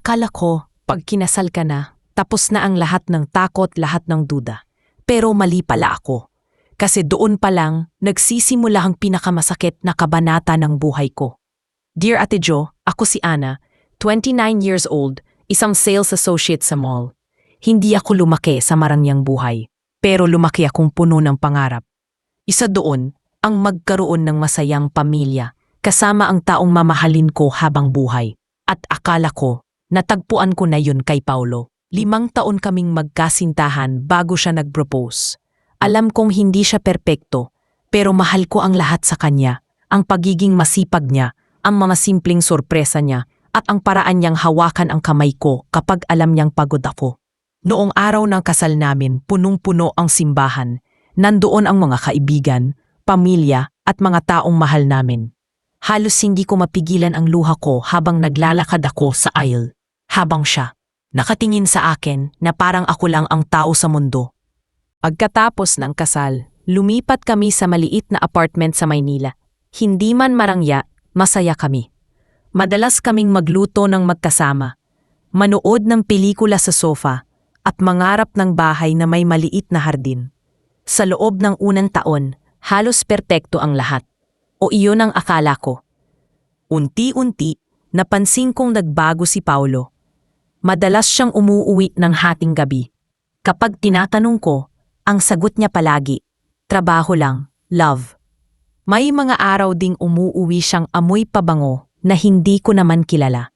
Akala ko, pag kinasal ka na, tapos na ang lahat ng takot, lahat ng duda. Pero mali pala ako. Kasi doon pa lang, nagsisimula ang pinakamasakit na kabanata ng buhay ko. Dear Ate Jo, ako si Ana, 29 years old, isang sales associate sa mall. Hindi ako lumaki sa marangyang buhay, pero lumaki akong puno ng pangarap. Isa doon, ang magkaroon ng masayang pamilya, kasama ang taong mamahalin ko habang buhay. At akala ko, natagpuan ko na yun kay Paulo. 5 taon kaming magkasintahan bago siya nag-propose. Alam kong hindi siya perpekto, pero mahal ko ang lahat sa kanya, ang pagiging masipag niya, ang mga simpleng sorpresa niya, at ang paraan niyang hawakan ang kamay ko kapag alam niyang pagod ako. Noong araw ng kasal namin, punong-puno ang simbahan. Nandoon ang mga kaibigan, pamilya, at mga taong mahal namin. Halos hindi ko mapigilan ang luha ko habang naglalakad ako sa aisle. Habang siya, nakatingin sa akin na parang ako lang ang tao sa mundo. Pagkatapos ng kasal, lumipat kami sa maliit na apartment sa Maynila. Hindi man marangya, masaya kami. Madalas kaming magluto ng magkasama, manood ng pelikula sa sofa, at mangarap ng bahay na may maliit na hardin. Sa loob ng unang taon, halos perpekto ang lahat. O iyon ang akala ko. Unti-unti, napansin kong nagbago si Paulo. Madalas siyang umuuwi ng hating gabi. Kapag tinatanong ko, ang sagot niya palagi, trabaho lang, love. May mga araw ding umuuwi siyang amoy pabango na hindi ko naman kilala.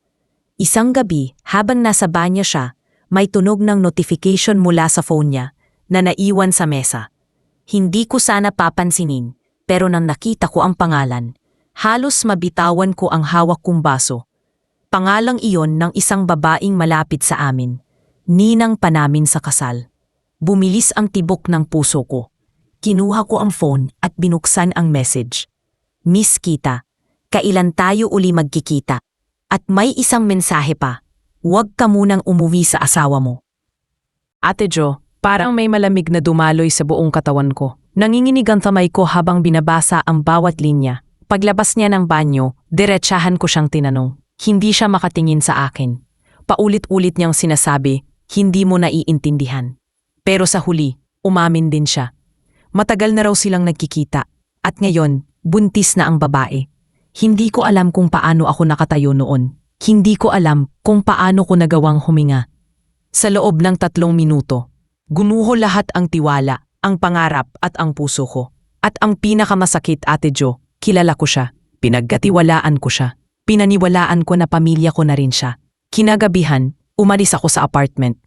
Isang gabi, habang nasa banyo siya, may tunog ng notification mula sa phone niya na naiwan sa mesa. Hindi ko sana papansinin, pero nang nakita ko ang pangalan, halos mabitawan ko ang hawak kong baso. Pangalang iyon ng isang babaeng malapit sa amin, ninang pa namin sa kasal. Bumilis ang tibok ng puso ko. Kinuha ko ang phone at binuksan ang message. Miss Kita, kailan tayo uli magkikita? At may isang mensahe pa, huwag ka munang umuwi sa asawa mo. Ate Jo, parang may malamig na dumaloy sa buong katawan ko. Nanginginig ang kamay ko habang binabasa ang bawat linya. Paglabas niya ng banyo, diretsahan ko siyang tinanong. Hindi siya makatingin sa akin. Paulit-ulit niyang sinasabi, hindi mo naiintindihan. Pero sa huli, umamin din siya. Matagal na raw silang nagkikita. At ngayon, buntis na ang babae. Hindi ko alam kung paano ako nakatayo noon. Hindi ko alam kung paano ko nagawang huminga. Sa loob ng 3 minuto, gunuho lahat ang tiwala, ang pangarap at ang puso ko. At ang pinakamasakit, Ate Jo, kilala ko siya. Pinagkatiwalaan ko siya. Pinaniwalaan ko na pamilya ko na rin siya. Kinagabihan, umalis ako sa apartment.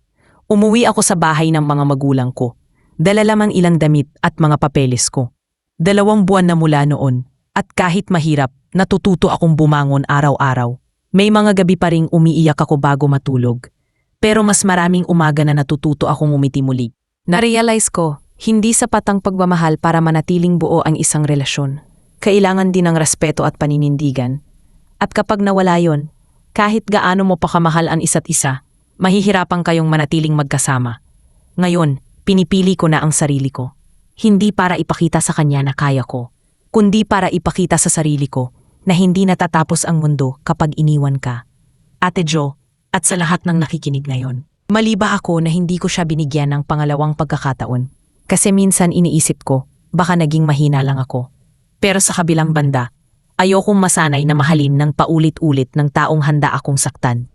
Umuwi ako sa bahay ng mga magulang ko. Dala lamang ilang damit at mga papeles ko. 2 buwan na mula noon. At kahit mahirap, natututo akong bumangon araw-araw. May mga gabi pa ring umiiyak ako bago matulog. Pero mas maraming umaga na natututo akong umiti muli. Narealize ko, hindi sapat ang pagmamahal para manatiling buo ang isang relasyon. Kailangan din ng respeto at paninindigan. At kapag nawala yon, kahit gaano mo pa kamahal ang isa't isa, mahihirapan kayong manatiling magkasama. Ngayon, pinipili ko na ang sarili ko. Hindi para ipakita sa kanya na kaya ko, kundi para ipakita sa sarili ko na hindi natatapos ang mundo kapag iniwan ka. Ate Jo, at sa lahat ng nakikinig ngayon, mali ba ako na hindi ko siya binigyan ng pangalawang pagkakataon? Kasi minsan iniisip ko, baka naging mahina lang ako. Pero sa kabilang banda, ayokong masanay na mahalin ng paulit-ulit ng taong handa akong saktan.